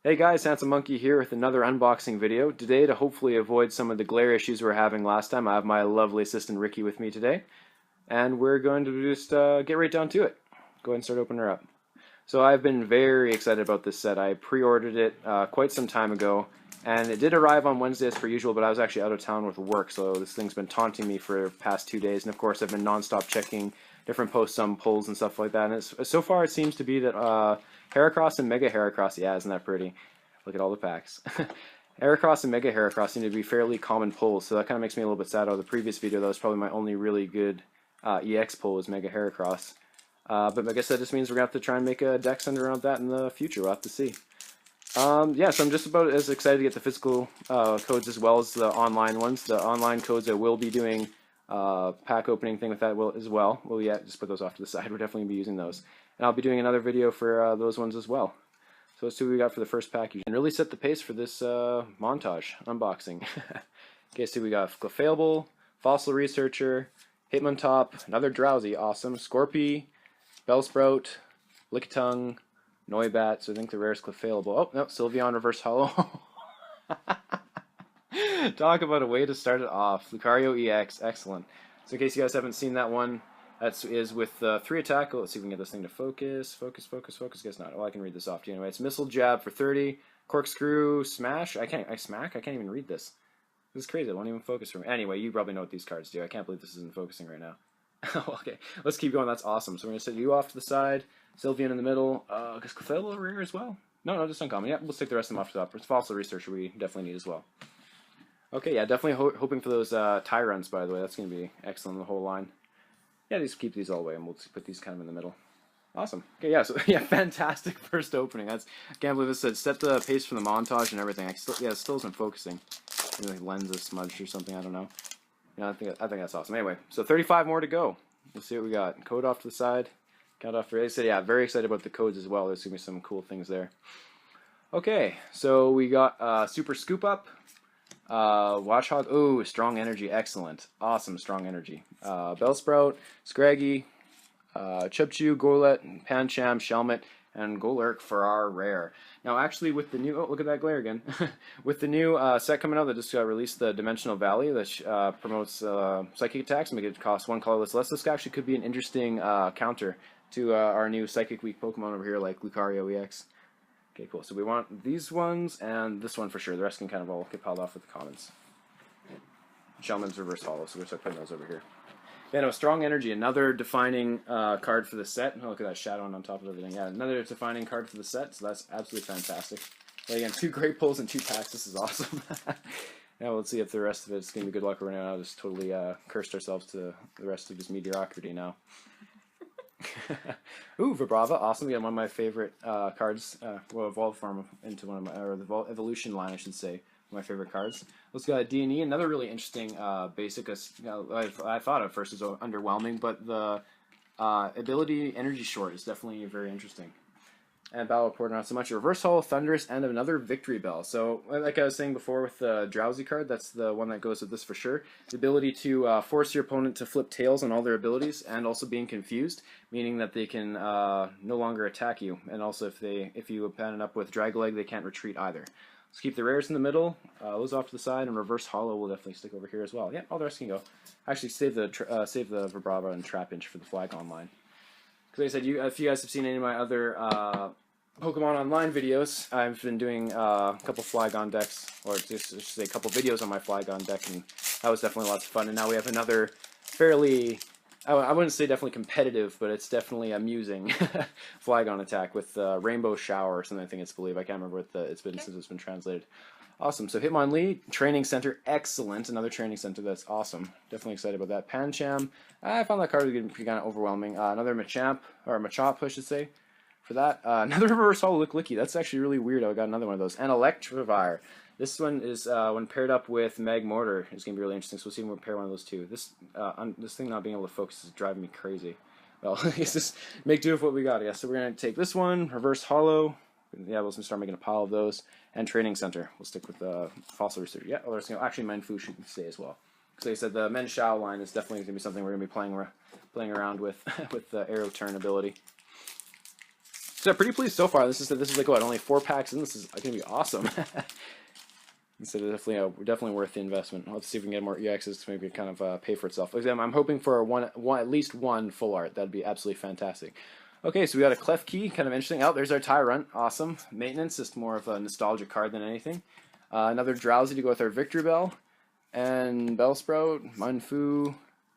Hey guys, Handsome Monkey here with another unboxing video. Today, to hopefully avoid some of the glare issues we were having last time, I have my lovely assistant Ricky with me today. And we're going to just get right down to it. Go ahead and start opening her up. So I've been very excited about this set. I pre-ordered it quite some time ago. And it did arrive on Wednesday as per usual, but I was actually out of town with work, so this thing's been taunting me for the past 2 days. And of course, I've been non-stop checking different posts on polls and stuff like that. And so far, it seems to be that Heracross and Mega Heracross, yeah, isn't that pretty? Look at all the packs. Heracross and Mega Heracross seem to be fairly common pulls, so that kind of makes me a little bit sad. Out of the previous video, that was probably my only really good EX pull was Mega Heracross. But I guess that just means we're going to have to try and make a deck center around that in the future. We'll have to see. Yeah, so I'm just about as excited to get the physical codes as well as the online ones. The online codes, I will be doing pack opening thing with that as well. Well, yeah, just put those off to the side. We're definitely going to be using those. And I'll be doing another video for those ones as well. So let's see what we got for the first pack. And really set the pace for this montage, unboxing. Okay, so we got Clefable, Fossil Researcher, Hitmontop, another Drowsy, awesome, Scorpy, Bellsprout, Lickitung, Noibat, so I think the rarest Clefable. Oh, no, Sylveon Reverse Hollow. Talk about a way to start it off. Lucario EX, excellent. So in case you guys haven't seen that one, that is with 3 attack. Let's see if we can get this thing to focus. Focus. Guess not. Well, I can read this off to you anyway. It's Missile Jab for 30. Corkscrew Smash. I can't even read this. This is crazy. It won't even focus for me. Anyway, you probably know what these cards do. I can't believe this isn't focusing right now. Okay, let's keep going. That's awesome. So we're going to set you off to the side. Sylveon in the middle. Because Clefable rare as well? No, just uncommon. Yeah, we'll stick the rest of them off to the top. It's Fossil Researcher we definitely need as well. Okay, yeah, definitely hoping for those Tyrants, by the way. That's going to be excellent, the whole line. Yeah, just keep these all the way, and we'll put these kind of in the middle. Awesome. Okay, yeah, so yeah, fantastic first opening. I can't believe this said set the pace for the montage and everything. It still isn't focusing. Maybe like lens is smudged or something, I don't know. Yeah, I think that's awesome. Anyway, so 35 more to go. Let's see what we got. Code off to the side. Count off for 8. So yeah, very excited about the codes as well. There's going to be some cool things there. Okay, so we got Super Scoop Up. Watchhog, ooh, Strong Energy, excellent. Awesome, Strong Energy. Bellsprout, Scraggy, Chubchoo, Golett, Pancham, Shelmet, and Golurk for our rare. Now, actually, with the new, oh, look at that glare again. With the new set coming out that just released, the Dimensional Valley, that promotes psychic attacks and make it cost 1 colorless less. This actually could be an interesting counter to our new Psychic Weak Pokemon over here, like Lucario EX. Okay, cool. So we want these ones and this one for sure. The rest can kind of all get piled off with the commons. Shelman's Reverse Hollow, so we're going to start putting those over here. Yeah, no, Strong Energy, another defining card for the set. Oh, look at that shadow on top of everything. Yeah, another defining card for the set, so that's absolutely fantastic. And again, 2 great pulls and 2 packs. This is awesome. Yeah, let's see if the rest of it's going to be good luck. We're going to just totally cursed ourselves to the rest of just mediocrity now. Ooh, Vibrava, awesome. Again, one of my favorite cards. Well, Evolve form into one of my, or the Evolution line, I should say. One of my favorite cards. Let's go D&E. Another really interesting basic. I thought at first it was underwhelming, but the ability Energy Short is definitely very interesting. And Battle Report, not so much. Reverse Hollow, Thunderous, and another Victory Bell. So, like I was saying before with the Drowsy card, that's the one that goes with this for sure. The ability to force your opponent to flip tails on all their abilities, and also being confused, meaning that they can no longer attack you. And also, if you pan up with Dragleg, they can't retreat either. Let's keep the rares in the middle, those off to the side, and Reverse Hollow will definitely stick over here as well. Yeah, all the rest can go. Actually, save the Vibrava and Trapinch for the flag online. Because like I said, if you guys have seen any of my other Pokemon Online videos, I've been doing a couple Flygon decks, or just say a couple videos on my Flygon deck, and that was definitely lots of fun. And now we have another fairly, I wouldn't say definitely competitive, but it's definitely amusing Flygon attack with Rainbow Shower or something. I think it's believe. I can't remember what it's been since it's been translated. Awesome. So Hitmonlee, Training Center, excellent. Another Training Center, that's awesome. Definitely excited about that. Pancham, I found that card was getting kind of overwhelming. Another Machamp, or Machop, I should say, for that. Another Reverse Hollow Licky. That's actually really weird. I got another one of those. And Electivire. This one is, when paired up with Magmortar, is going to be really interesting. So we'll see when we pair one of those two. This thing not being able to focus is driving me crazy. Well, it's just make do with what we got, I guess. So we're going to take this one, Reverse Hollow. Yeah, we'll start making a pile of those. And Training Center. We'll stick with Fossil Research. Yeah, well, actually, Manfu should stay as well. So like I said, the Men Shao line is definitely going to be something we're going to be playing around with, with the Arrow Turn ability. So pretty pleased so far. This is like what, only 4 packs in. This is gonna be awesome. So definitely worth the investment. Let's see if we can get more EXs to maybe kind of pay for itself. I'm hoping for at least one full art. That'd be absolutely fantastic. Okay, so we got a Clef Key, kind of interesting. Oh, there's our Tyrant. Awesome. Maintenance, just more of a nostalgic card than anything. Another Drowsy to go with our Victory Bell. And Bellsprout, Munfu,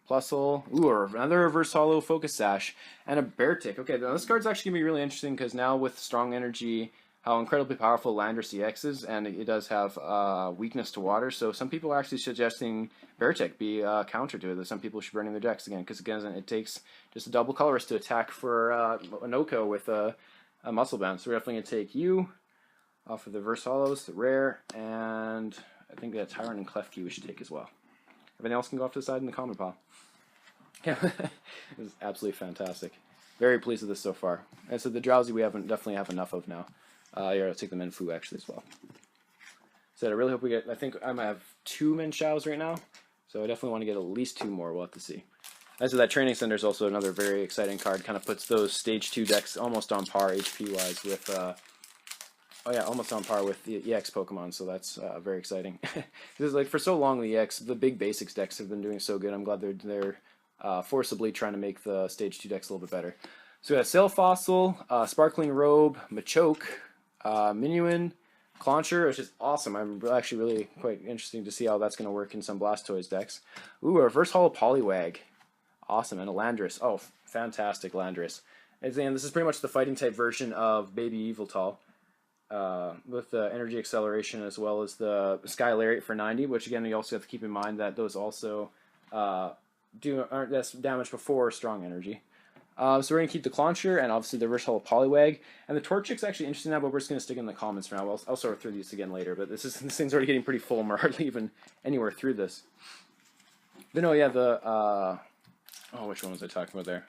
Plusle. Ooh, another Reverse Hollow Focus Sash. And a Beartic. Okay, now this card's actually going to be really interesting because now with Strong Energy, how incredibly powerful Landorus EX is, and it does have weakness to water, so some people are actually suggesting Beartic be counter to it, that some people should burn in their decks again, because again, it takes just a double colorist to attack for Onoko with a Muscle Bound. So we're definitely going to take you off of the Reverse Hollows, the Rare, and I think that Tyrant and Clef Key we should take as well. Everything else can go off to the side in the common pile. Yeah, this is absolutely fantastic. Very pleased with this so far. And so the Drowsy we definitely have enough of now. Yeah, I'll take the Minfu actually as well. So I really hope we get, I think I might have 2 Minshaos right now, so I definitely want to get at least 2 more. We'll have to see. As that Training Center is also another very exciting card, kind of puts those Stage 2 decks almost on par HP-wise with, oh yeah, almost on par with the EX Pokemon, so that's very exciting. Because like for so long the big basics decks have been doing so good. I'm glad they're forcibly trying to make the Stage 2 decks a little bit better. So we got Sail Fossil, Sparkling Robe, Machoke, Minuin, Clauncher, which is awesome. I'm actually really quite interested to see how that's going to work in some Blastoise decks. Ooh, a Reverse Hollow Poliwag. Awesome. And a Landorus. Oh, fantastic Landorus. And this is pretty much the fighting type version of Baby Yveltal, with the energy acceleration as well as the Sky Lariat for 90, which again, you also have to keep in mind that those also aren't less damage before strong energy. So we're going to keep the Clauncher and obviously the Reverse Hollow Poliwag. And the Torchic's actually interesting now, but we're just going to stick in the comments for now. I'll sort through these again later, but this thing's already getting pretty full and we're hardly even anywhere through this. But no, yeah, oh, which one was I talking about there?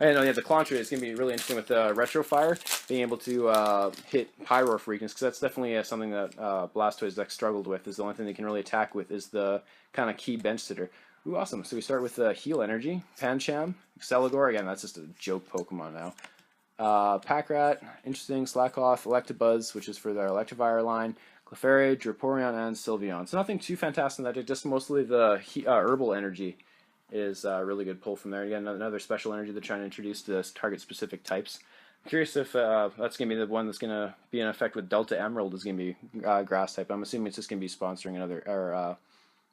I know, yeah, the Clauncher is going to be really interesting with the Retro Fire, being able to hit Pyroar for weakness, because that's definitely something that Blastoise deck struggled with, is the only thing they can really attack with is the kind of key bench sitter. Ooh, awesome. So we start with Heal Energy, Pancham, Celigor, again, that's just a joke Pokemon now. Packrat, interesting, Slackoth, Electabuzz, which is for their Electivire line, Clefairy, Draporion, and Sylveon. So nothing too fantastic in that, just mostly the Herbal Energy is a really good pull from there. Again, another special energy they're trying to introduce to target specific types. I'm curious if that's going to be the one that's going to be in effect with Delta Emerald is going to be grass type. I'm assuming it's just going to be sponsoring another, or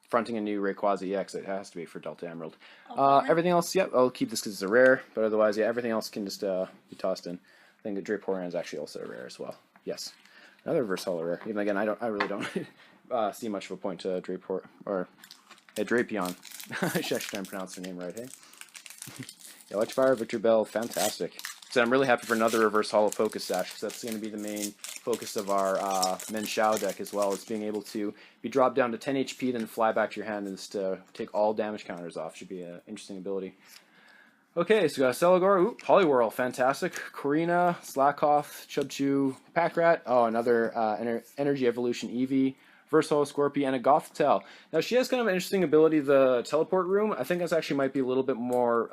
fronting a new Rayquaza EX. It has to be for Delta Emerald. Everything else, yep, I'll keep this because it's a rare, but otherwise, yeah, everything else can just be tossed in. I think the Draporion is actually also a rare as well. Yes, another Reverse Hollow rare. Even again, I really don't see much of a point to Drapion. I should actually try and pronounce her name right, hey? Electivire, Victor Bell, fantastic. So I'm really happy for another Reverse Hollow Focus Sash, because that's going to be the main focus of our Menshao deck as well, is being able to be dropped down to 10 HP, then fly back to your hand and just take all damage counters off. Should be an interesting ability. Okay, so we got Celigor, ooh, Poliwhirl, fantastic. Korrina, Slackoth, Chubchoo, Packrat, oh, another Energy Evolution Eevee, Reverse Hollow Scorpy, and a Gothitelle. Now, she has kind of an interesting ability, the Teleport Room. I think this actually might be a little bit more,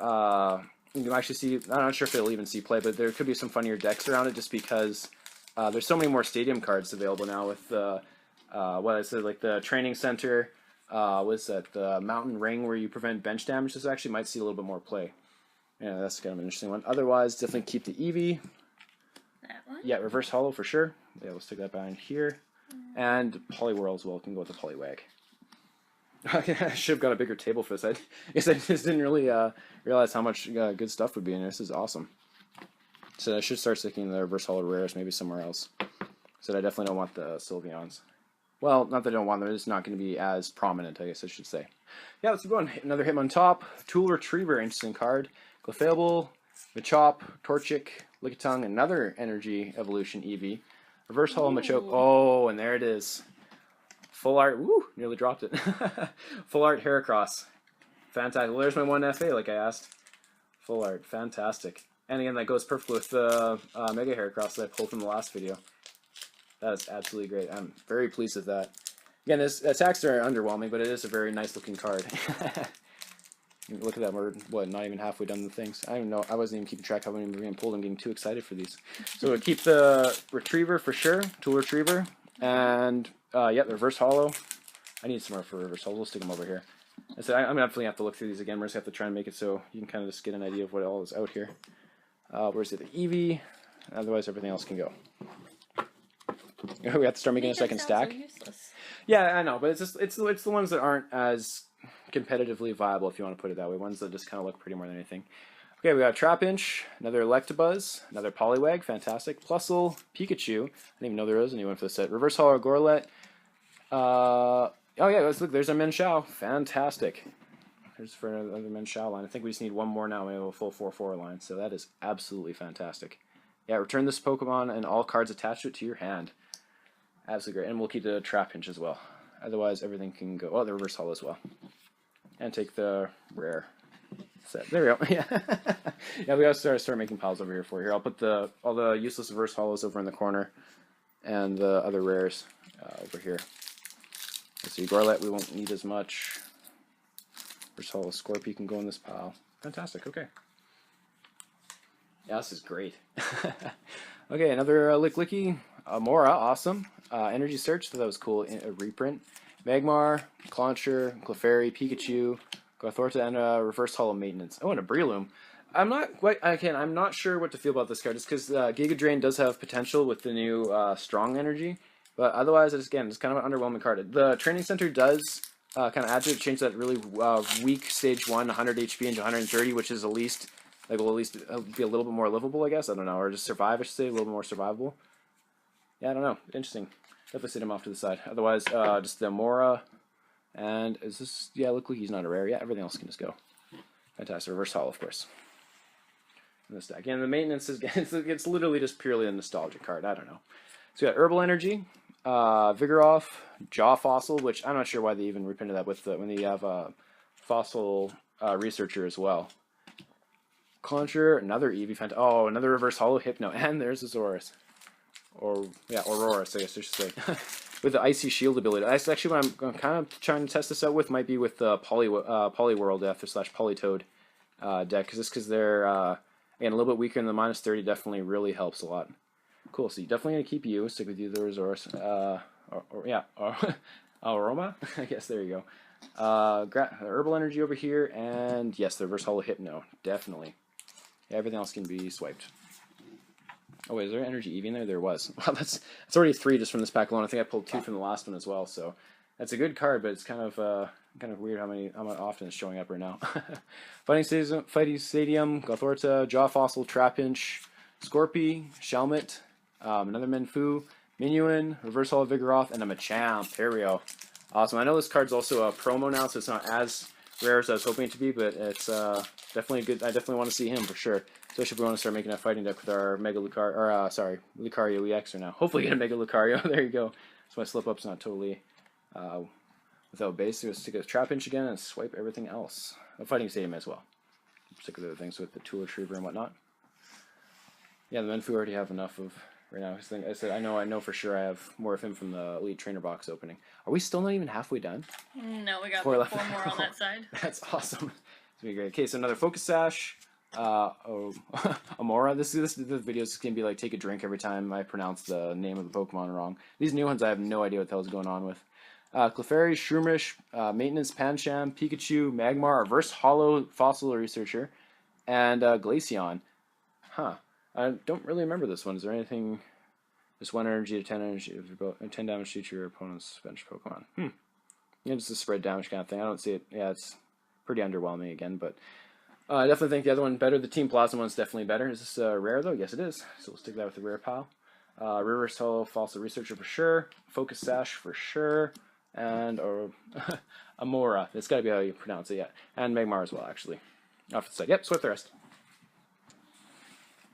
you can actually see, I'm not sure if it'll even see play, but there could be some funnier decks around it just because there's so many more stadium cards available now with what I said, like the Training Center, what's that, the Mountain Ring where you prevent bench damage. This actually might see a little bit more play. Yeah, that's kind of an interesting one. Otherwise, definitely keep the Eevee. That one? Yeah, Reverse Hollow for sure. Yeah, we'll stick that behind here. And Poliwhirl as well. Can go with the Poliwag. I should have got a bigger table for this. I guess I just didn't really realize how much good stuff would be in here. This is awesome. So I should start sticking the Reverse Hollow rares maybe somewhere else. So I definitely don't want the Sylveons. Well, not that I don't want them, it's not going to be as prominent, I guess I should say. Yeah, let's go on. Another Hitmon top. Tool Retriever, interesting card. Clefable, Machop, Torchic, Lickitung, another Energy Evolution Eevee. Reverse Hollow Machoke. Oh, and there it is. Full art. Woo! Nearly dropped it. Full art Heracross. Fantastic. Well, there's my one FA, like I asked. Full art. Fantastic. And again, that goes perfectly with the Mega Heracross that I pulled from the last video. That is absolutely great. I'm very pleased with that. Again, his attacks are underwhelming, but it is a very nice looking card. Look at that, we're, what, not even halfway done the things. I don't know, I wasn't even keeping track how many we're getting pulled. I'm getting too excited for these. So we'll keep the Retriever for sure, Tool Retriever, and, yeah, the Reverse Hollow. I need some more for Reverse Hollow, we'll stick them over here. So I'm going to definitely have to look through these again. We're just going to have to try and make it so you can kind of just get an idea of what all is out here. Where's the Eevee? Otherwise, everything else can go. We have to start making a second stack. So useless. Yeah, I know, but it's the ones that aren't as competitively viable, if you want to put it that way. Ones that just kind of look pretty more than anything. Okay, we got Trapinch, another Electabuzz, another Poliwag, fantastic. Plusle, Pikachu. I didn't even know there was anyone for the set. Reverse Hollow Gorlet. Oh yeah, let's look. There's a Minshao, fantastic. There's for another Minshao line. I think we just need one more now. We have a full 4/4 line, so that is absolutely fantastic. Yeah, return this Pokemon and all cards attached to it to your hand. Absolutely great, and we'll keep the Trapinch as well. Otherwise, everything can go. Oh, the Reverse Hollow as well, and take the rare set. There we go. Yeah, yeah. We gotta start making piles over here for you. Here, I'll put all the useless Reverse Hollows over in the corner, and the other rares over here. Let's see, Gorlet we won't need as much. Reverse Hollow Scorpy can go in this pile. Fantastic. Okay. Yeah, this is great. Okay, another Licklicky. Mora, awesome. Energy Search, so that was cool. A reprint. Magmar, Clauncher, Clefairy, Pikachu, Gothorta, and Reverse Hollow Maintenance. Oh, and a Breloom. I'm not sure what to feel about this card, just because Giga Drain does have potential with the new Strong Energy, but otherwise, it's kind of an underwhelming card. The Training Center does kind of add to it, change that really weak Stage 1, 100 HP into 130, which is at least, like, will at least be a little bit more livable, I guess. I don't know, or just survive, I should say, a little bit more survivable. Yeah, I don't know. Interesting. Definitely sit him off to the side. Otherwise, just the Mora. And is this... Yeah, look like he's not a rare. Yeah, everything else can just go. Fantastic. Reverse Hollow, of course. In this deck. And the maintenance is... It's literally just purely a nostalgic card. I don't know. So we got Herbal Energy, Vigoroth, Jaw Fossil, which I'm not sure why they even reprinted that with when they have Fossil Researcher as well. Conjure, another Eevee. Oh, another Reverse Hollow Hypno. And there's Azorus. Or, yeah, Aurora, so I guess I should say. With the Icy Shield ability. That's actually what I'm kind of trying to test this out with, might be with the Poliwhirl Death or / Politoed deck. Because they're, again, a little bit weaker, and the -30 definitely really helps a lot. Cool, so you're definitely going to keep you. Stick with you, the Resource. Aroma? I guess, there you go. Herbal Energy over here, and yes, the Reverse Hollow Hypno. Definitely. Yeah, everything else can be swiped. Oh wait, is there Energy Eevee in there? There was. Wow, that's already 3 just from this pack alone. I think I pulled 2 from the last one as well. So that's a good card, but it's kind of weird how often it's showing up right now. Fighting Stadium, Gothorta, Jaw Fossil, Trapinch, Scorpy, Shelmet, another Menfu, Minuin, Reverse Hollow Vigoroth, and a Machamp. There we go. Awesome. I know this card's also a promo now, so it's not as rare as I was hoping it to be, but it's definitely good. I definitely want to see him for sure. Especially if we want to start making a fighting deck with our Mega Lucario, or Lucario EXer now. Hopefully get a Mega Lucario. There you go. So my slip up's not totally without base. So let's take a Trapinch again and swipe everything else. A Fighting Stadium as well. Stick with other things with the Tool Retriever and whatnot. Yeah, the Menfu already have enough of right now. I said I know for sure I have more of him from the Elite Trainer box opening. Are we still not even halfway done? No, we got 4 more on that side. That's awesome. It's gonna be great. Okay, so another Focus Sash. Amora. This video is gonna be like take a drink every time I pronounce the name of the Pokemon wrong. These new ones I have no idea what the hell is going on with. Clefairy, Shroomish, Maintenance, Pancham, Pikachu, Magmar, Reverse Hollow Fossil Researcher, and Glaceon. Huh. I don't really remember this one. Is there anything? Just 1 energy to 10 energy, 10 damage to your opponent's bench Pokemon. Yeah, just a spread damage kind of thing. I don't see it. Yeah, it's pretty underwhelming again, but I definitely think the other one better. The Team Plasma one's definitely better. Is this rare though? Yes, it is. So we'll stick that with the rare pile. Reverse Hollow Fossil Researcher for sure. Focus Sash for sure. And Amora. That's got to be how you pronounce it, yeah. And Magmar as well, actually. Off to the side. Yep, swipe the rest.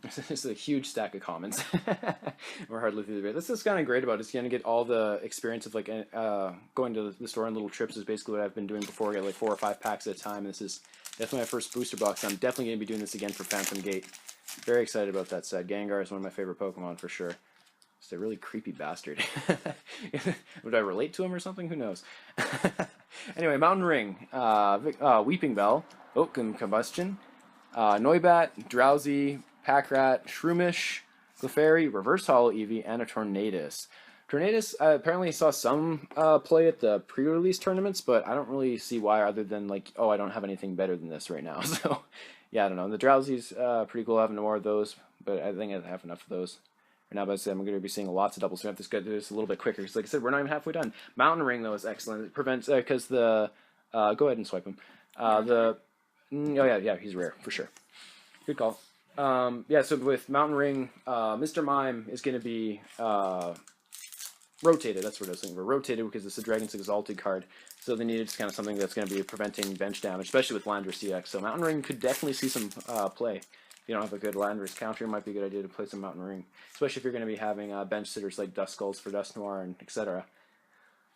This is a huge stack of comments. We're hardly through the video. This is kind of great about it. It's going to get all the experience of like going to the store on little trips is basically what I've been doing before. I get like 4 or 5 packs at a time. This is definitely my first booster box. I'm definitely going to be doing this again for Phantom Gate. Very excited about that set. Gengar is one of my favorite Pokemon for sure. Just a really creepy bastard. Would I relate to him or something? Who knows? Anyway, Mountain Ring, Weeping Bell, Oakum Combustion, Noibat, Drowsy, Packrat, Shroomish, Clefairy, Reverse Hollow Eevee, and a Tornadus. Tornadus, I apparently saw some play at the pre-release tournaments, but I don't really see why other than like, oh, I don't have anything better than this right now. So, yeah, I don't know. And the Drowsy's pretty cool having more of those, but I think I have enough of those. Right now, but I said I'm going to be seeing lots of doubles, so I have to go do this a little bit quicker. Because like I said, we're not even halfway done. Mountain Ring, though, is excellent. It prevents, because the, go ahead and swipe him. Oh yeah, he's rare, for sure. Good call. Yeah, so with Mountain Ring, Mr. Mime is going to be rotated. That's what I was thinking. We're rotated because it's a Dragon's Exalted card. So they needed kind of something that's going to be preventing bench damage, especially with Landorus EX. So Mountain Ring could definitely see some play. If you don't have a good Landorus counter, it might be a good idea to play some Mountain Ring. Especially if you're going to be having bench sitters like Dust Skulls for Dust Noir and etc.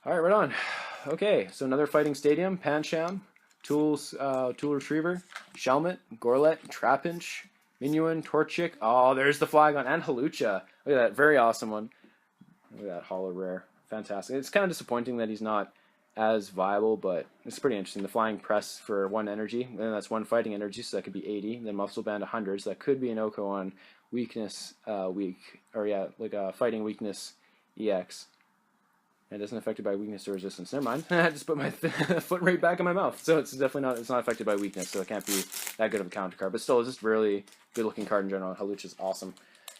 Alright, right on. Okay, so another Fighting Stadium, Pancham, Tool Retriever, Shelmet, Gorlet, Trapinch, Minuan, Torchic. Oh, there's the Flygon and Hawlucha. Look at that, very awesome one. Look at that Hollow Rare. Fantastic. It's kind of disappointing that he's not as viable, but it's pretty interesting. The Flying Press for 1 energy, and that's 1 fighting energy, so that could be 80. Then Muscle Band 100, so that could be an Oko on weakness, fighting weakness EX. And it isn't affected by weakness or resistance. Never mind. I just put my foot right back in my mouth. So it's definitely not. It's not affected by weakness, so it can't be that good of a counter card. But still, it's just a really good looking card in general. Hawlucha is awesome.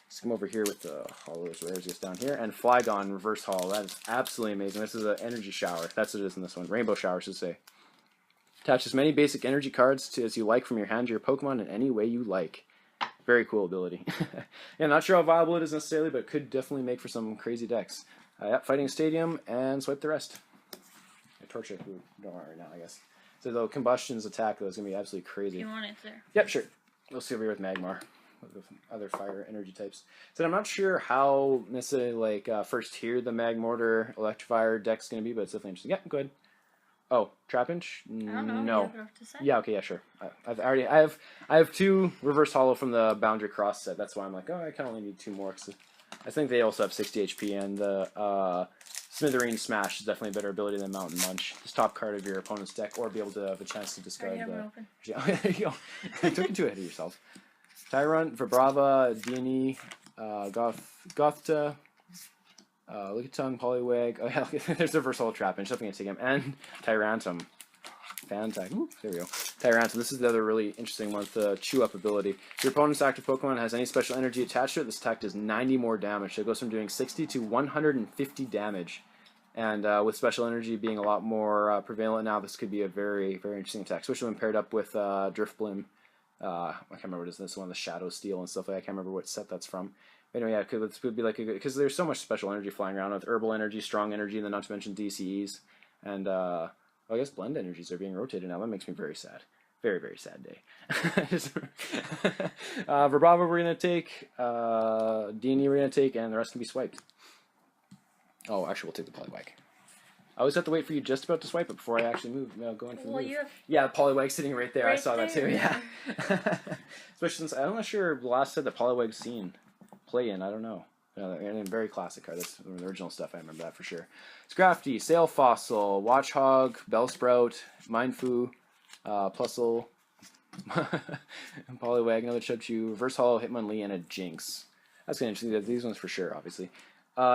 Let's come over here with the Hollows Rares just down here. And Flygon Reverse Hollow. That is absolutely amazing. This is an Energy Shower. That's what it is in this one. Rainbow Shower, I should say. Attach as many basic energy cards as you like from your hand to your Pokemon in any way you like. Very cool ability. Yeah, not sure how viable it is necessarily, but it could definitely make for some crazy decks. Yep, Fighting Stadium, and swipe the rest. Torchic, who don't want it right now, I guess. So the Combustion's attack, though, is going to be absolutely crazy. You want it there? Yep, sure. We'll see over here with Magmar. With other fire energy types. So I'm not sure how necessarily like first tier the Magmortar Electivire deck's going to be, but it's definitely interesting. Yeah, go ahead. Oh, Trapinch? I don't know. No. You have to say. Yeah, okay, yeah, sure. I have 2 Reverse Hollow from the Boundary Cross set. That's why I'm like, oh, I kind of only need 2 more. Cause I think they also have 60 HP, and the Smithereen Smash is definitely a better ability than Mountain Munch. Just top card of your opponent's deck, or be able to have a chance to discard the. Yeah, there you go. You took it too ahead of yourself. Tyrunt, Vibrava, Dini, Gothta, Lickitung, Poliwag. Oh yeah, there's a Reverse Hollow Trapinch. Definitely gonna take him. And Tyrantum. Fantag. Ooh, there we go. Tyrantum. This is the other really interesting one with the Chew Up ability. If your opponent's active Pokemon has any special energy attached to it, this attack does 90 more damage. So it goes from doing 60 to 150 damage. And with special energy being a lot more prevalent now, this could be a very, very interesting attack, especially when paired up with Drifblim. I can't remember what it is. This one, the Shadow Steel and stuff like that. I can't remember what set that's from. But anyway, yeah, this would be like a good, because there's so much special energy flying around with Herbal Energy, Strong Energy, and then not to mention DCEs. And I guess Blend Energies are being rotated now. That makes me very sad. Very, very sad day. Vibrava we're going to take, Dini we're going to take, and the rest can be swiped. Oh, actually, we'll take the Poliwag. I always have to wait for you just about to swipe it before I actually move. Go in for the move. Yeah, Poliwag sitting right there. I saw that too. Yeah. Especially since I'm not sure the last set that Poliwag's seen play in. I don't know. And very classic card. That's the original stuff. I remember that for sure. Scrafty, Sail Fossil, Watchhog, Bellsprout, Mindfu, Plusle, Poliwag, another Chubchoo, Reverse Hollow, Hitmonlee, and a Jinx. That's kind of interesting. These ones for sure, obviously.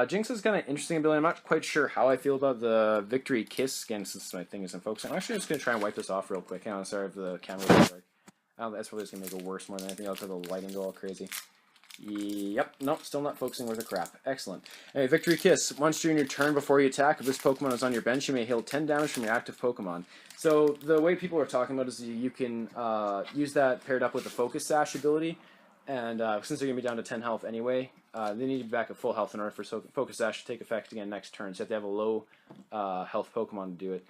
Jinx is kind of interesting ability. I'm not quite sure how I feel about the Victory Kiss again, since my thing isn't focusing. I'm actually just going to try and wipe this off real quick. Hang on, sorry if the camera was dark. That's probably just going to make it worse more than anything else, have the lighting go all crazy. Yep, nope, still not focusing worth a crap. Excellent. Anyway, Victory Kiss. Once during your turn before you attack, if this Pokemon is on your bench, you may heal 10 damage from your active Pokemon. So the way people are talking about is you can use that paired up with the Focus Sash ability. And since they're going to be down to 10 health anyway, they need to be back at full health in order for Focus Sash to take effect again next turn. So you have to have a low health Pokemon to do it.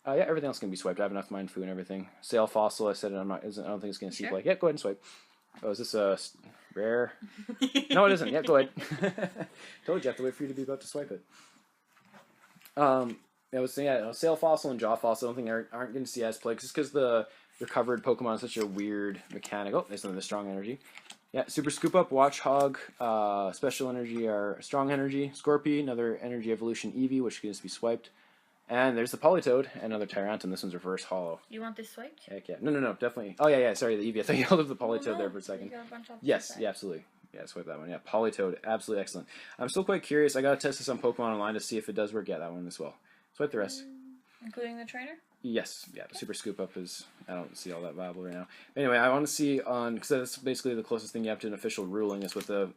Yeah, everything else can be swiped. I have enough Mindfu and everything. Sail Fossil, I said I don't think it's going to see play. Yeah, go ahead and swipe. Oh, is this a rare? No, it isn't. Yeah, go ahead. Told you, I have to wait for you to be about to swipe it. I was saying, Sail Fossil and Jaw Fossil, I don't think aren't going to see as play, just because the recovered Pokemon is such a weird mechanic. Oh, there's another Strong Energy. Yeah, Super Scoop Up, Watch Hog, Special Energy, or Strong Energy, Scorpy, another Energy Evolution Eevee, which can just be swiped. And there's the Politoed, and another Tyrantum. This one's reverse hollow. You want this swiped? Heck yeah. No, definitely. Oh, yeah, sorry, the Eevee. I thought you held up the Politoed there for a second. You got a bunch Yes, yeah, absolutely. Yeah, swipe that one. Yeah, Politoed, absolutely excellent. I'm still quite curious. I gotta test this on Pokemon Online to see if it does work. Yeah, that one as well. Swipe the rest. Including the trainer? Yes, yeah, the Super Scoop Up is, I don't see all that viable right now. Anyway, I want to see on, because that's basically the closest thing you have to an official ruling is what the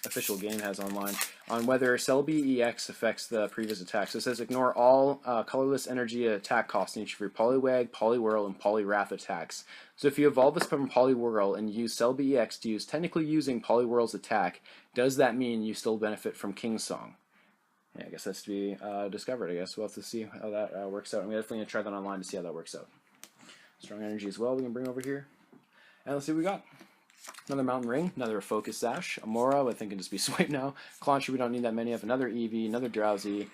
official game has online, on whether Celebi EX affects the previous attack. So it says ignore all colorless energy attack costs in each of your Poliwag, Poliwhirl, and Poliwrath attacks. So if you evolve this from Poliwhirl and use Celebi EX to use technically using Poliwhirl's attack, does that mean you still benefit from King's Song? Yeah, I guess that's to be discovered, I guess. We'll have to see how that works out. I'm definitely going to try that online to see how that works out. Strong Energy as well we can bring over here. And let's see what we got. Another Mountain Ring, another Focus Sash, Amora, I think can just be swiped now. Clauncher, we don't need that many of. Another Eevee, another Drowsy,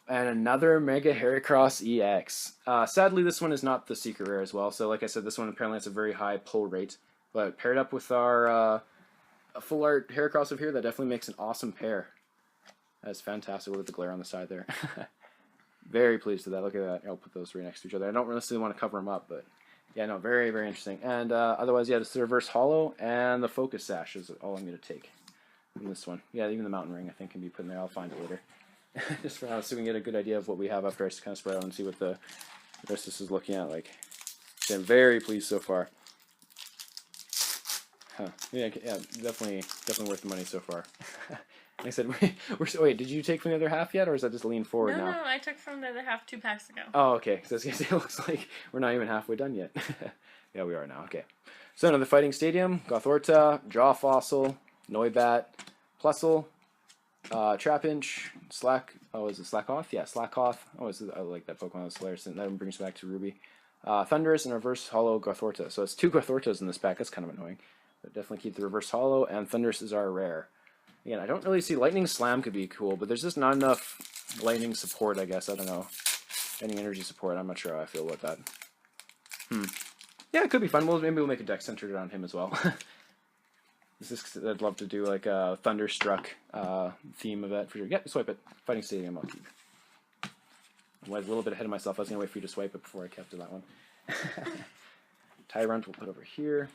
and another Mega Heracross EX. Sadly, this one is not the secret rare as well. So like I said, this one apparently has a very high pull rate. But paired up with our full art Heracross over here, that definitely makes an awesome pair. That's fantastic. Look at the glare on the side there. Very pleased with that. Look at that. I'll put those three next to each other. I don't necessarily want to cover them up, but yeah, no, very, very interesting. And otherwise, yeah, the Reverse Hollow and the Focus Sash is all I'm going to take from this one. Yeah, even the Mountain Ring I think can be put in there. I'll find it later. Just for now, so we can get a good idea of what we have after I kind of spread out and see what the rest of this is looking at like. I'm very pleased so far. Huh. Yeah, definitely worth the money so far. Like I said, wait, did you take from the other half yet, or is that just lean forward now? No, I took from the other half 2 packs ago. Oh, okay. So it looks like we're not even halfway done yet. Yeah, we are now. Okay. So another Fighting Stadium, Gothorta, Jaw Fossil, Noibat, Plusle, Trapinch, is it Slackoth? Yeah, Slackoth. I like that Pokemon. That's hilarious. And that brings me back to Ruby. Thundurus and Reverse Hollow Gothorta. So it's 2 Gothortas in this pack. That's kind of annoying. But definitely keep the Reverse Hollow, and Thundurus is our rare. Again, I don't really see Lightning Slam could be cool, but there's just not enough lightning support, I guess. I don't know. Any energy support, I'm not sure how I feel about that. Yeah, it could be fun. Maybe we'll make a deck centered around him as well. I'd love to do like a Thunderstruck theme of it for sure. Yeah, swipe it. Fighting Stadium, I'll keep. I was a little bit ahead of myself. I was going to wait for you to swipe it before I kept to that one. Tyrant we'll put over here.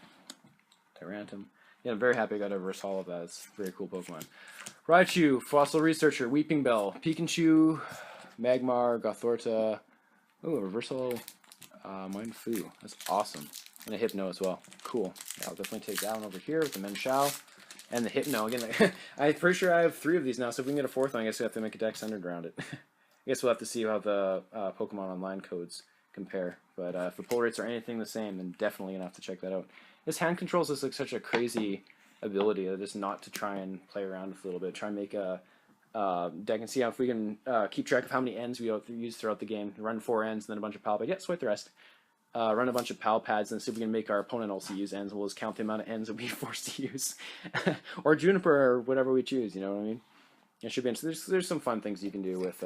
Tyrantum. Yeah, I'm very happy I got a reverse holo of that. It's a very cool Pokemon. Raichu, Fossil Researcher, Weeping Bell, Pikachu, Magmar, Gothorta. Ooh, a reverse holo Mindfu. That's awesome. And a Hypno as well. Cool. Yeah, I'll definitely take that one over here with the Menshao. And the Hypno. Again, I'm pretty sure I have 3 of these now, so if we can get a 4th one, I guess we have to make a deck centered around it. I guess we'll have to see how the Pokemon Online codes compare. But if the pull rates are anything the same, then definitely going to have to check that out. This hand controls is like such a crazy ability that just not to try and play around with a little bit. Try and make a deck and see how if we can keep track of how many ends we use throughout the game. Run 4 ends and then a bunch of pal pads. Yeah, swipe the rest. Run a bunch of pal pads and see if we can make our opponent also use ends. We'll just count the amount of ends that we forced to use. Or Juniper or whatever we choose, you know what I mean? It should be interesting. There's some fun things you can do with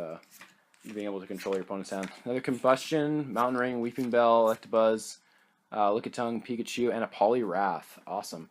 being able to control your opponent's hand. Another Combustion, Mountain Ring, Weeping Bell, Electabuzz, Lickitung, Pikachu, and a Poliwrath. Awesome.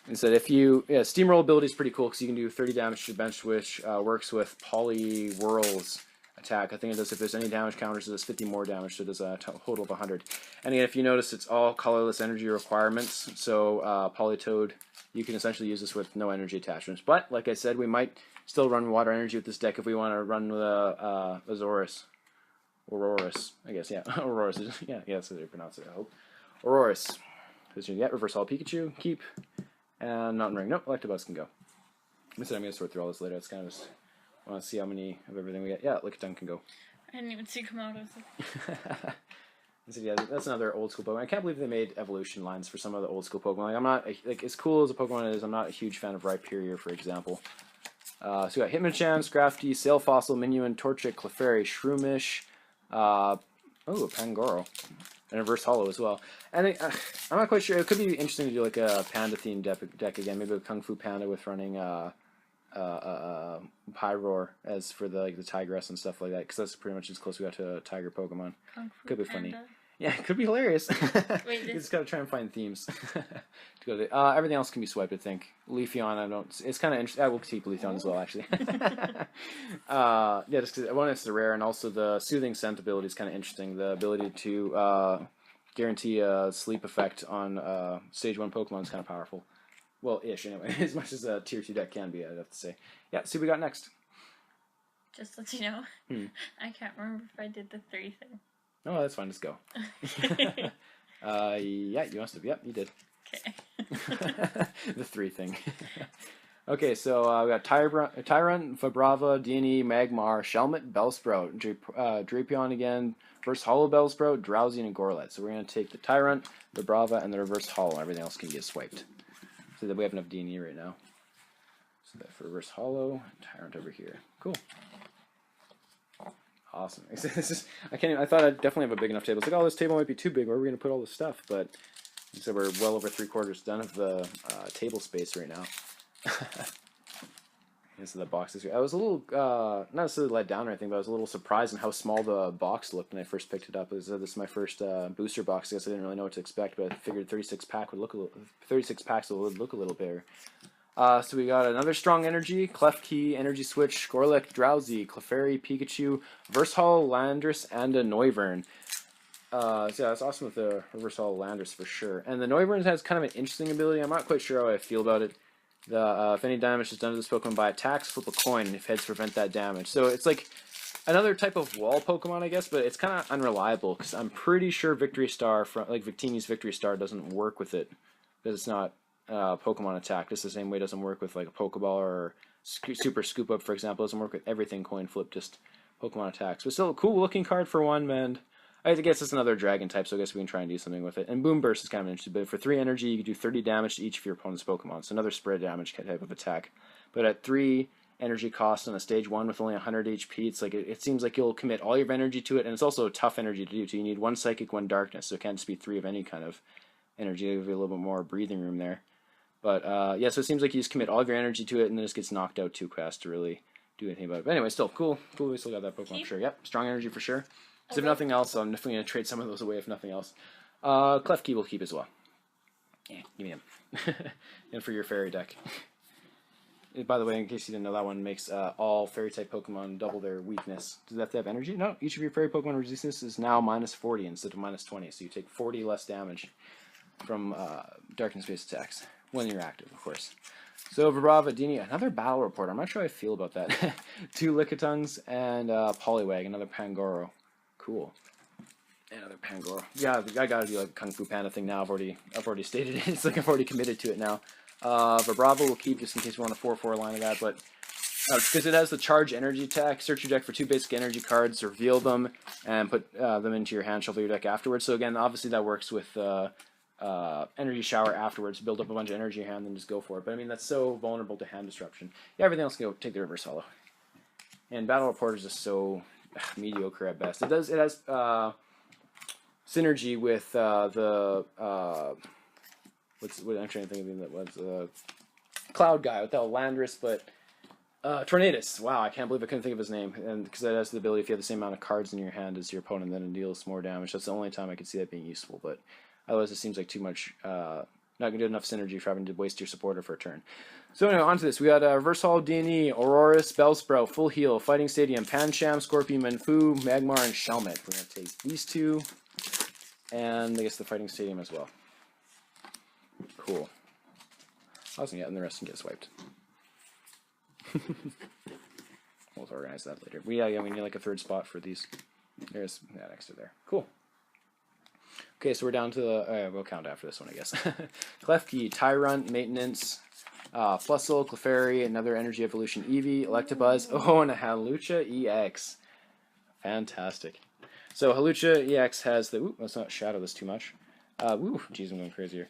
And so if you, Steamroll ability is pretty cool because you can do 30 damage to bench, which works with Poliwhirl's attack. I think it does, if there's any damage counters, it does 50 more damage, so it does a total of 100. And again, if you notice, it's all colorless energy requirements, so Politoed, you can essentially use this with no energy attachments. But, like I said, we might still run water energy with this deck if we want to run with Aurorus, I guess, yeah. Aurorus, yeah, that's how they pronounce it, I hope. Aurorus. Yeah, Reverse Holo Pikachu, keep, and Mountain Ring. Nope, Electabuzz can go. I said I'm going to sort through all this later. It's kind of just, I want to see how many of everything we get. Yeah, Lickitung can go. I didn't even see Komodos. So yeah, that's another old school Pokemon. I can't believe they made evolution lines for some of the old school Pokemon. Like, I'm not, like, as cool as a Pokemon is, I'm not a huge fan of Rhyperior, for example. So we got Hitmonchan, Scrafty, Sail Fossil, Minuin, Torchic, Clefairy, Shroomish, a Pangoro. And a Reverse Holo as well. And I'm not quite sure. It could be interesting to do like a Panda themed deck again. Maybe a Kung Fu Panda with running Pyroar as for the Tigress and stuff like that. Because that's pretty much as close we got to a Tiger Pokemon. Kung Fu could be Panda. funny. Yeah, it could be hilarious. Wait, You this... just gotta try and find themes. To go to, everything else can be swiped, I think. Leafeon, I don't. It's kind of interesting. I will keep Leafeon as well, actually. Yeah, just because one, it's the rare, and also the soothing scent ability is kind of interesting. The ability to guarantee a sleep effect on stage 1 Pokemon is kind of powerful. Well, ish anyway, as much as a tier 2 deck can be, I'd have to say. Yeah, see what we got next. Just let you know, I can't remember if I did the 3 thing. Oh, that's fine. Just go. Yeah, you must have. Yep, you did. Okay. The 3 thing. Okay, so we got Tyrant, Vibrava, Dini, Magmar, Shelmet, Bellsprout, Drapion again, Reverse Hollow Bellsprout, Drowsy, and Gorlet. So we're going to take the Tyrant, Vibrava, and the Reverse Hollow. Everything else can get swiped. So that we have enough Dini right now. So that for Reverse Hollow, Tyrant over here. Cool. Awesome. I can't even, I thought I'd definitely have a big enough table. It's like, oh, this table might be too big. Where are we going to put all this stuff? But so we're well over 3/4 done of the table space right now. Into the boxes here. I was a little, not necessarily let down or anything, but I was a little surprised in how small the box looked when I first picked it up. This is my first booster box. I guess I didn't really know what to expect, but I figured 36 packs would look a little bigger. So we got another Strong Energy, Klefki, Energy Switch, Scorelek, Drowsy, Clefairy, Pikachu, Versatile, Landorus, and a Noivern. So yeah, that's awesome with the Versatile Landorus for sure. And the Noivern has kind of an interesting ability. I'm not quite sure how I feel about it. If any damage is done to this Pokemon by attacks, flip a coin, and if heads prevent that damage. So it's like another type of wall Pokemon, I guess, but it's kind of unreliable because I'm pretty sure Victory Star, like Victini's Victory Star, doesn't work with it because it's not Pokemon attack. Just the same way it doesn't work with like a Pokeball or Super Scoop Up, for example. It doesn't work with everything coin flip, just Pokemon attacks. But still a cool looking card for one, man. I guess it's another dragon type, so I guess we can try and do something with it. And Boom Burst is kind of interesting, but for 3 energy, you can do 30 damage to each of your opponent's Pokemon. So another spread damage type of attack. But at 3 energy cost on a stage 1 with only 100 HP, it's like it seems like you'll commit all your energy to it, and it's also a tough energy to do too. You need 1 Psychic, 1 Darkness, so it can't just be 3 of any kind of energy. It'll give you a little bit more breathing room there. But yeah, so it seems like you just commit all of your energy to it, and then it just gets knocked out too fast to really do anything about it. But anyway, still cool. Cool, we still got that Pokemon for sure. Yep, strong energy for sure. So if nothing else, I'm definitely going to trade some of those away if nothing else. Klefki will keep as well. Yeah, give me him. And for your fairy deck. By the way, in case you didn't know, that one makes all fairy-type Pokemon double their weakness. Does that have to have energy? No, each of your fairy Pokemon resistance is now -40 instead of -20, so you take 40 less damage from darkness-based attacks when you're active, of course. So Vibrava, Dini, another battle report. I'm not sure how I feel about that. 2 Lickitungs and Poliwag, another Pangoro. Cool. Another Pangoro. Yeah, I gotta do like a Kung Fu Panda thing now. I've already stated it. It's like I've already committed to it now. Vibrava will keep just in case we want a 4/4 line of that, but because it has the charge energy attack, search your deck for 2 basic energy cards, reveal them, and put them into your hand, shuffle your deck afterwards. So again, obviously that works with energy shower afterwards. Build up a bunch of energy in your hand, then just go for it. But I mean, that's so vulnerable to hand disruption. Yeah, everything else can go take the reverse hollow. And battle report is just so mediocre at best. It has synergy with the what I'm trying to think of that was Cloud guy with the Landorus, but Tornadus. Wow, I can't believe I couldn't think of his name. And because that has the ability, if you have the same amount of cards in your hand as your opponent, then it deals more damage. That's the only time I could see that being useful. But otherwise, it seems like too much. Not going to do enough synergy for having to waste your supporter for a turn. So anyway, on to this. We got Reverse Hall, D&E, Aurorus, Bellsprout, Full Heal, Fighting Stadium, Pancham, Scorpion, Manfu, Magmar, and Shelmet. We're going to take these 2, and I guess the Fighting Stadium as well. Cool. Awesome, yeah, and the rest can get swiped. We'll organize that later. We need like a 3rd spot for these. There's that extra there. Cool. Okay, so we're down to the, we'll count after this one, I guess. Klefki, Tyrant, Maintenance, Flustle, Clefairy, another Energy Evolution Eevee, Electabuzz, and a Hawlucha EX. Fantastic. So Hawlucha EX has the, let's not shadow this too much. Geez, I'm going crazy here.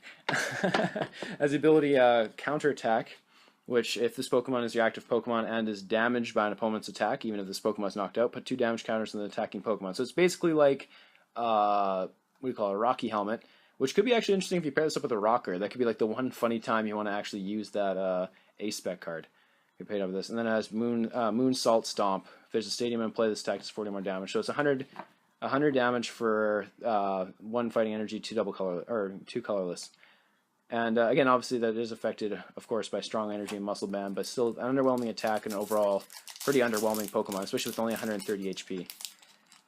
Has the ability Counterattack, which if this Pokemon is your active Pokemon and is damaged by an opponent's attack, even if this Pokemon is knocked out, put 2 damage counters on the attacking Pokemon. So it's basically like what do you call it, a Rocky Helmet, which could be actually interesting if you pair this up with a Rocker. That could be like the one funny time you want to actually use that A-Spec card. You paid over this. And then it has Moon Salt Stomp. If there's a stadium in play, this attack does 40 more damage. So it's 100 100 damage for 1 fighting energy, 2 double color or 2 colorless. And again, obviously that is affected, of course, by strong energy and muscle band, but still an underwhelming attack and overall pretty underwhelming Pokemon, especially with only 130 HP.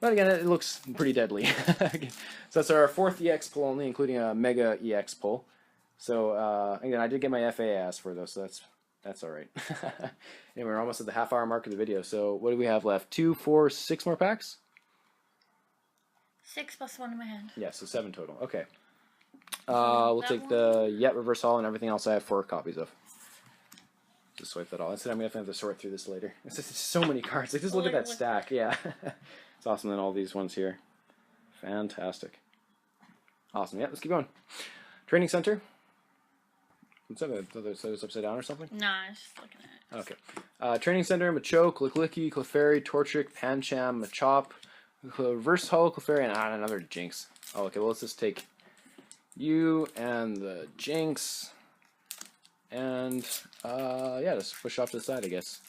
But again, it looks pretty deadly. So that's our 4th EX pull only, including a Mega EX pull. So again, I did get my FAS for those, so that's all right. Anyway, we're almost at the half-hour mark of the video. So what do we have left? 2, 4, 6 more packs? 6 plus 1 in my hand. Yeah, so 7 total. Okay. We'll take the reverse hall and everything else I have 4 copies of. Just swipe that all. Instead, I'm going to have to sort through this later. It's just so many cards. Like, just look at that stack. Yeah. It's awesome. And all these ones here. Fantastic. Awesome. Yeah, let's keep going. Training Center. What's that? Is upside down or something? Nah, I was just looking at it. Okay. Training Center, Machoke, Licklicky, Clefairy, Torchic, Pancham, Machop, Reverse Hollow, Clefairy, and another Jinx. Oh, okay. Well, let's just take you and the Jinx. And, yeah, just push off to the side, I guess.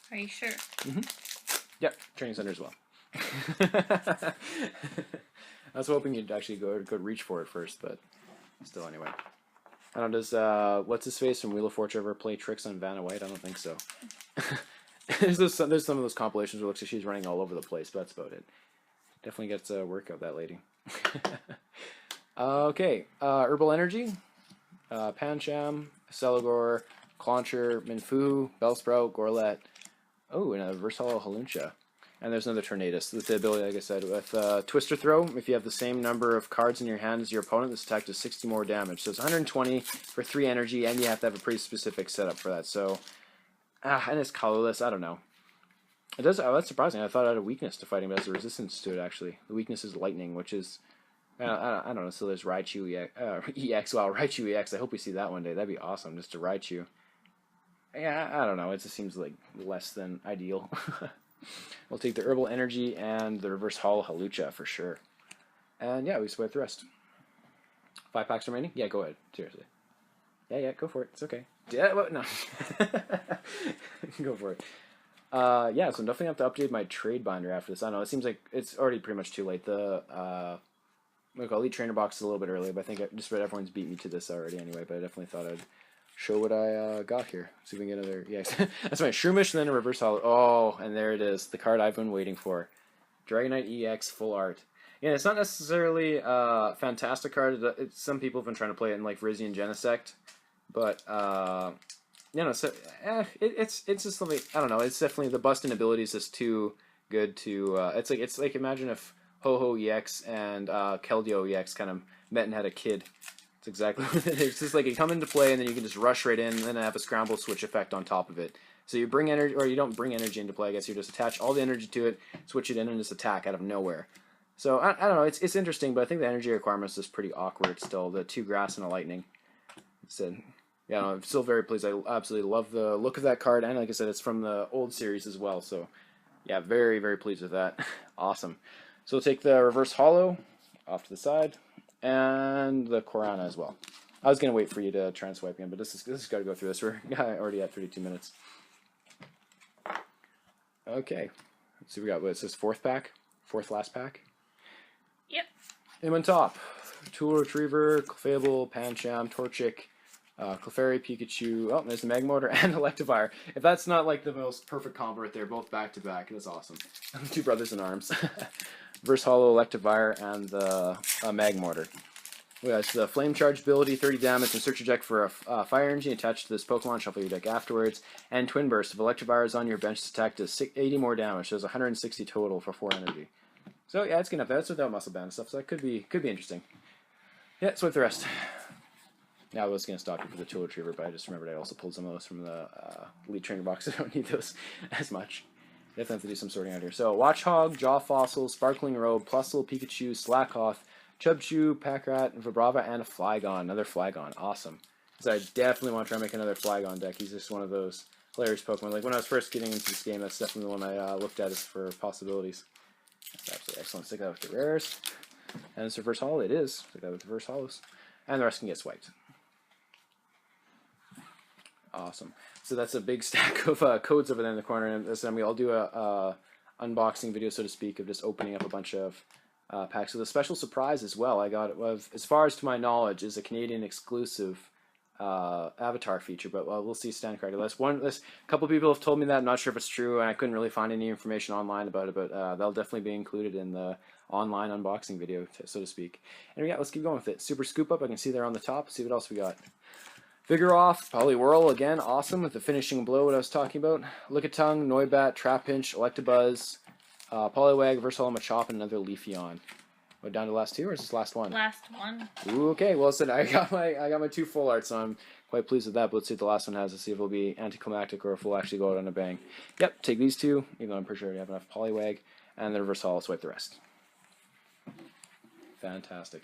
Are you sure? Mm-hmm. Yep, Training Center as well. I was hoping you'd actually go reach for it first, but still, anyway. I don't know, does, what's-his-face from Wheel of Fortune ever play tricks on Vanna White? I don't think so. There's some of those compilations where it looks like she's running all over the place, but that's about it. Definitely gets a workout, that lady. Okay, Herbal Energy. Pancham, Celigor, Clauncher, Minfu, Bellsprout, Gorlet. Oh, and a Versatile Haluncha. And there's another Tornadus with the ability, like I said, with Twister Throw. If you have the same number of cards in your hand as your opponent, this attack does 60 more damage. So it's 120 for 3 energy, and you have to have a pretty specific setup for that. So, and it's colorless. I don't know. It does. Oh, that's surprising. I thought it had a weakness to fighting, but it has a resistance to it, actually. The weakness is Lightning, which is... I don't know, so there's Raichu EX. Wow, Raichu EX. I hope we see that one day. That'd be awesome, just a Raichu. Yeah, I don't know. It just seems like less than ideal. We'll take the Herbal Energy and the Reverse Hollow Halucha for sure. And yeah, we swipe the rest. 5 packs remaining? Yeah, go ahead. Seriously. Yeah, go for it. It's okay. Yeah, well, no. Go for it. Yeah, so I'm definitely have to update my trade binder after this. I don't know. It seems like it's already pretty much too late. The Elite Trainer box is a little bit early, but I think just about everyone's beat me to this already anyway, but I definitely thought I'd show what I got here. See if we can get another... Yeah, that's right. Shroomish and then a Reverse Hollow. Oh, and there it is. The card I've been waiting for. Dragonite EX Full Art. Yeah, it's not necessarily a fantastic card. Some people have been trying to play it in like Virizion Genesect, but you know, so it's just something, I don't know. It's definitely, the busting ability is just too good to. It's like imagine if Ho-Ho EX and Keldeo EX kind of met and had a kid. It's exactly what it is. It's just like you come into play and then you can just rush right in and then have a scramble switch effect on top of it. So you bring energy, or you don't bring energy into play, I guess you just attach all the energy to it, switch it in, and just attack out of nowhere. So I don't know, it's interesting, but I think the energy requirements is pretty awkward still. The 2 grass and a lightning. So, yeah, I'm still very pleased. I absolutely love the look of that card, and like I said, it's from the old series as well. So yeah, very, very pleased with that. Awesome. So we'll take the Reverse Hollow off to the side, and the Korana as well. I was going to wait for you to try and swipe in, but this has got to go through this. We're already at 32 minutes. Okay. Let's see, we got, what, is this 4th pack? 4th last pack? Yep. And on top, Tool Retriever, Clefable, Pancham, Torchic, Clefairy, Pikachu, oh, there's the Magmotor, and Electivire. If that's not like the most perfect combo right there, both back to back, that's awesome. 2 brothers in arms. Verse Hollow, Electivire, and the Magmotor. We got the Flame Charge ability, 30 damage, and search your deck for a Fire Energy attached to this Pokemon, shuffle your deck afterwards. And Twin Burst, if Electivire is on your bench, attack does 80 more damage, so there's 160 total for 4 energy. So yeah, it's good enough. That's without Muscle Band and stuff, so that could be interesting. Yeah, swipe the rest. Yeah, I was going to stop you for the Tool Retriever, but I just remembered I also pulled some of those from the Elite Trainer box. I don't need those as much. Definitely have to do some sorting out here. So, Watchhog, Jaw Fossil, Sparkling Robe, Plusle, Pikachu, Slakoth, Chubchoo, Packrat, Vibrava, and a Flygon. Another Flygon. Awesome. So I definitely want to try and make another Flygon deck. He's just one of those hilarious Pokemon. Like, when I was first getting into this game, that's definitely the one I looked at as for possibilities. That's absolutely excellent. Stick that with the rares. And it's Reverse Hollow. It is. Stick that with the Reverse Hollows. And the rest can get swiped. Awesome. So that's a big stack of codes over there in the corner. And this time I'll do a unboxing video, so to speak, of just opening up a bunch of packs. With a special surprise as well. I got, as far as to my knowledge, is a Canadian exclusive avatar feature, but we'll see. Stand corrected. A couple people have told me that. I'm not sure if it's true, and I couldn't really find any information online about it, but they'll definitely be included in the online unboxing video, so to speak. And yeah, let's keep going with it. Super Scoop Up, I can see there on the top. Let's see what else we got. Figure Off, Poliwhirl, again, awesome with the finishing blow, what I was talking about. Lickitung, Noibat, Trapinch, Electabuzz, Poliwag, Versatile Machop, and another Leafeon. What, down to the last two, or is this last one? Last one. Ooh, okay, well, so I got my 2 full arts, so I'm quite pleased with that. But let's see what the last one has. Let's see if it'll be anticlimactic or if we'll actually go out on a bang. Yep, take these 2, even though I'm pretty sure I have enough Poliwag, and then Versatile, I'll swipe the rest. Fantastic.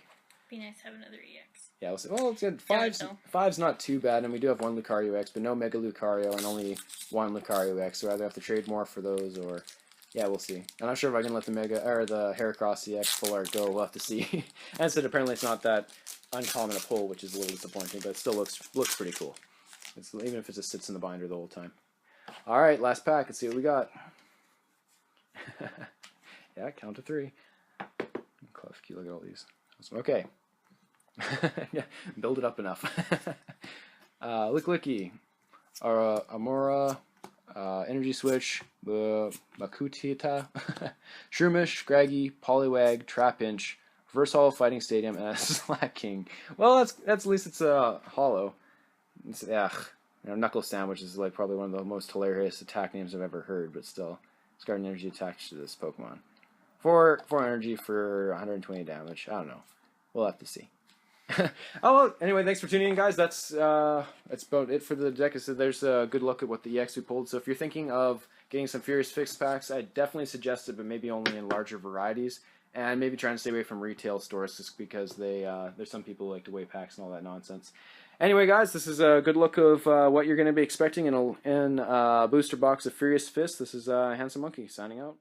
Be nice to have another EX. Yeah, we'll see. Well, it's good. Five's not too bad, and we do have 1 Lucario X, but no Mega Lucario and only 1 Lucario X. So either have to trade more for those, or yeah, we'll see. I'm not sure if I can let the the Heracross EX full art go. We'll have to see. And so apparently it's not that uncommon a pull, which is a little disappointing, but it still looks pretty cool. Even if it just sits in the binder the whole time. All right, last pack. Let's see what we got. Yeah, count to 3. Klefki, look at all these. Okay. Yeah, build it up enough. Licky, Amora, Energy Switch, Makutita, Shroomish, Scraggy, Poliwag, Trapinch, Versatile Fighting Stadium, and Slacking. Well, that's at least it's hollow. It's, Knuckle Sandwich is like probably one of the most hilarious attack names I've ever heard, but still, it's got an energy attached to this Pokemon. 4 energy for 120 damage. I don't know. We'll have to see. Oh, well, anyway, thanks for tuning in, guys. That's about it for the deck. So there's a good look at what the EX we pulled. So if you're thinking of getting some Furious Fix packs, I definitely suggest it, but maybe only in larger varieties. And maybe try and stay away from retail stores just because there's some people who like to weigh packs and all that nonsense. Anyway, guys, this is a good look of what you're going to be expecting in a booster box of Furious Fist. This is Handsome Monkey signing out.